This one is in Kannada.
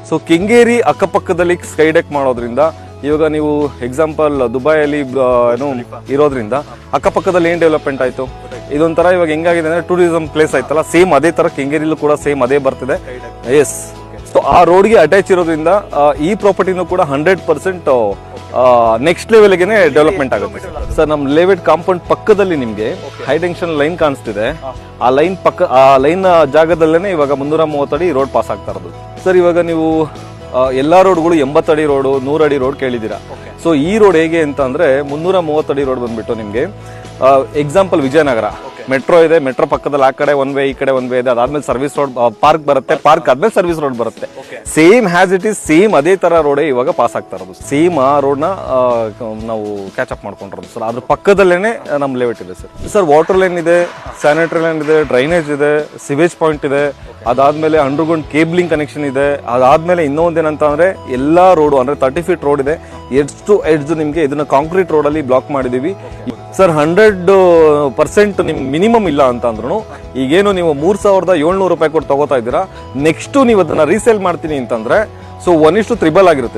ಸೊ ಕೆಂಗೇರಿ ಅಕ್ಕಪಕ್ಕದಲ್ಲಿ ಸ್ಕೈ ಡೆಕ್ ಮಾಡೋದ್ರಿಂದ ಇವಾಗ ನೀವು ಎಕ್ಸಾಂಪಲ್ ದುಬೈಯಲ್ಲಿ ಏನು ಇರೋದ್ರಿಂದ ಅಕ್ಕಪಕ್ಕದಲ್ಲಿ ಏನ್ ಡೆವಲಪ್ಮೆಂಟ್ ಆಯ್ತು, ಇದೊಂಥರ ಇವಾಗ ಹೆಂಗಾಗಿದೆ ಅಂದ್ರೆ ಟೂರಿಸಂ ಪ್ಲೇಸ್ ಆಯ್ತಲ್ಲ, ಸೇಮ್ ಅದೇ ತರ ಕೆಂಗೇರಿಲೂ ಕೂಡ ಸೇಮ್ ಅದೇ ಬರ್ತಿದೆ. ಎಸ್, ಸೊ ಆ ರೋಡ್ಗೆ ಅಟ್ಯಾಚ್ ಇರೋದ್ರಿಂದ ಈ ಪ್ರಾಪರ್ಟಿನೂ ಕೂಡ 100% ನೆಕ್ಸ್ಟ್ ಲೆವೆಲ್ಗೆನೆ ಡೆವಲಪ್ಮೆಂಟ್ ಆಗುತ್ತೆ ಸರ್. ನಮ್ಮ ಲೇಔಟ್ ಕಾಂಪೌಂಡ್ ಪಕ್ಕದಲ್ಲಿ ನಿಮ್ಗೆ ಹೈ ಟೆನ್ಷನ್ ಲೈನ್ ಕಾಣಿಸ್ತಿದೆ. ಆ ಲೈನ್ ಜಾಗದಲ್ಲೇನೆ ಇವಾಗ 330 ಅಡಿ ರೋಡ್ ಪಾಸ್ ಆಗ್ತಾ ಇರೋದು ಸರ್. ಇವಾಗ ನೀವು ಎಲ್ಲಾ ರೋಡ್ಗಳು 80 ಅಡಿ ರೋಡ್, 100 ಅಡಿ ರೋಡ್ ಕೇಳಿದೀರಾ. ಸೊ ಈ ರೋಡ್ ಹೇಗೆ ಅಂತ ಅಂದ್ರೆ 330 ಅಡಿ ರೋಡ್ ಬಂದ್ಬಿಟ್ಟು ನಿಮ್ಗೆ ಎಕ್ಸಾಂಪಲ್ ವಿಜಯನಗರ ಮೆಟ್ರೋ ಇದೆ, ಮೆಟ್ರೋ ಪಕ್ಕದಲ್ಲಿ ಆ ಕಡೆ ಒನ್ ವೇ, ಈ ಕಡೆ ಒನ್ ವೇ ಇದೆ. ಅದಾದ್ಮೇಲೆ ಸರ್ವಿಸ್ ರೋಡ್ ಪಾರ್ಕ್ ಬರುತ್ತೆ, ಪಾರ್ಕ್ ಆದ್ಮೇಲೆ ಸರ್ವಿಸ್ ರೋಡ್ ಬರುತ್ತೆ. Same has it is, same ಅದೇ ತರ ರೋಡೇ ಇವಾಗ ಪಾಸ್ ಆಗ್ತಾ ಇರೋದು. ಸೇಮ್ ಆ ರೋಡ್ ನ ನಾವು ಕ್ಯಾಚ್ ಅಪ್ ಮಾಡ್ಕೊಂಡಿರೋದು ಸರ್. ಅದ್ರ ಪಕ್ಕದಲ್ಲೇನೆ ನಮ್ ಲೇಔಟ್ ಇದೆ ಸರ್. ಸರ್ ವಾಟರ್ ಲೈನ್ ಇದೆ, ಸ್ಯಾನಿಟರಿ ಲೈನ್ ಇದೆ, ಡ್ರೈನೇಜ್ ಇದೆ, ಸಿವೇಜ್ ಪಾಯಿಂಟ್ ಇದೆ. ಅದಾದ್ಮೇಲೆ ಅಂಡರ್ಗ್ರೌಂಡ್ ಕೇಬ್ಲಿಂಗ್ ಕನೆಕ್ಷನ್ ಇದೆ. ಅದಾದ್ಮೇಲೆ ಇನ್ನೊಂದೇನಂತ ಅಂದ್ರೆ ಎಲ್ಲಾ ರೋಡ್ ಅಂದ್ರೆ 30 ಫೀಟ್ ರೋಡ್ ಇದೆ. ಎಡ್ಜ್ ಟು ಎಡ್ಜ್ ನಿಮ್ಗೆ ಇದನ್ನ ಕಾಂಕ್ರೀಟ್ ರೋಡ್ ಅಲ್ಲಿ ಬ್ಲಾಕ್ ಮಾಡಿದೀವಿ ಸರ್. 100% ನಿಮ್ ಮಿನಿಮಮ್ ಇಲ್ಲ ಅಂತ ಅಂದ್ರೂ ಈಗೇನು ನೀವು 3700 ರೂಪಾಯಿ ಕೊಟ್ಟು ತಗೋತಾ ಇದ್ದೀರಾ, ನೆಕ್ಸ್ಟ್ ನೀವು ಅದನ್ನ ರೀಸೇಲ್ ಮಾಡ್ತೀನಿ ಅಂತಂದ್ರೆ ಸೊ 1:3 ಆಗಿರುತ್ತೆ.